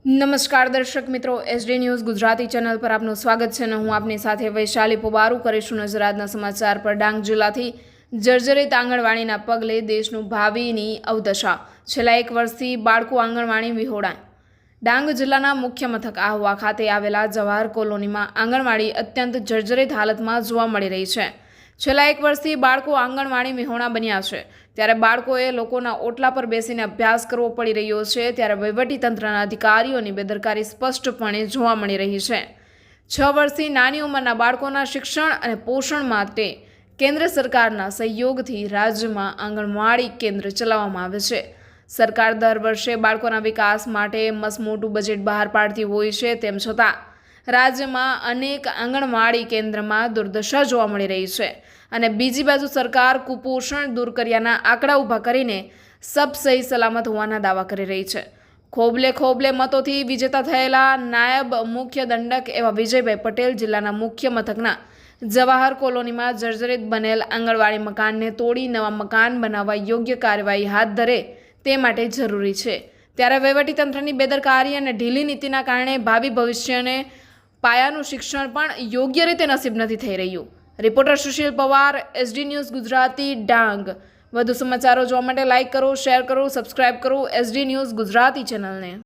નમસ્કાર દર્શક મિત્રો, એસડી ન્યૂઝ ગુજરાતી ચેનલ પર આપનું સ્વાગત છે ને હું આપની સાથે વૈશાલી પોબારું કરીશું નજર આજના સમાચાર પર। ડાંગ જિલ્લાથી જર્જરિત આંગણવાડીના પગલે દેશનું ભાવિની અવદશા। છેલ્લા 1 વર્ષથી બાળકો આંગણવાડી વિહોણાય। ડાંગ જિલ્લાના મુખ્ય મથક આહવા ખાતે આવેલા જવાહર કોલોનીમાં આંગણવાડી અત્યંત જર્જરિત હાલતમાં જોવા મળી રહી છે। છેલ્લા 1 વર્ષથી બાળકો આંગણવાડી વિહોણા બન્યા છે, ત્યારે બાળકોએ લોકોના ઓટલા પર બેસીને અભ્યાસ કરવો પડી રહ્યો છે। ત્યારે વહીવટીતંત્રના અધિકારીઓની બેદરકારી સ્પષ્ટપણે જોવા મળી રહી છે। 6 વર્ષથી નાની ઉંમરના બાળકોના શિક્ષણ અને પોષણ માટે કેન્દ્ર સરકારના સહયોગથી રાજ્યમાં આંગણવાડી કેન્દ્ર ચલાવવામાં આવે છે। સરકાર દર વર્ષે બાળકોના વિકાસ માટે મસમોટું બજેટ બહાર પાડતી હોય છે, તેમ છતાં રાજ્યમાં અનેક આંગણવાડી કેન્દ્રમાં દુર્દશા જોવા મળી રહી છે અને બીજી બાજુ સરકાર કુપોષણ દૂર કર્યાના આંકડા ઊભા કરીને સબ સહી સલામત હોવાના દાવા કરી રહી છે। ખોબલે મતોથી વિજેતા થયેલા નાયબ મુખ્ય દંડક એવા વિજયભાઈ પટેલ જિલ્લાના મુખ્ય મથકના જવાહર કોલોનીમાં જર્જરિત બનેલ આંગણવાડી મકાનને તોડી નવા મકાન બનાવવા યોગ્ય કાર્યવાહી હાથ ધરે તે માટે જરૂરી છે। ત્યારે વહીવટીતંત્રની બેદરકારી અને ઢીલી નીતિના કારણે ભાવિ ભવિષ્યને પાયાનું શિક્ષણ પણ યોગ્ય રીતે નસીબ નથી થઈ રહ્યું। Reporter Sushil Pawar, SD news Gujarati, Dang. વધુ સમાચારો જોવા માટે લાઇક કરો, શેર કરો, સબસ્ક્રાઇબ કરો એસડી ન્યૂઝ ગુજરાતી ચેનલને।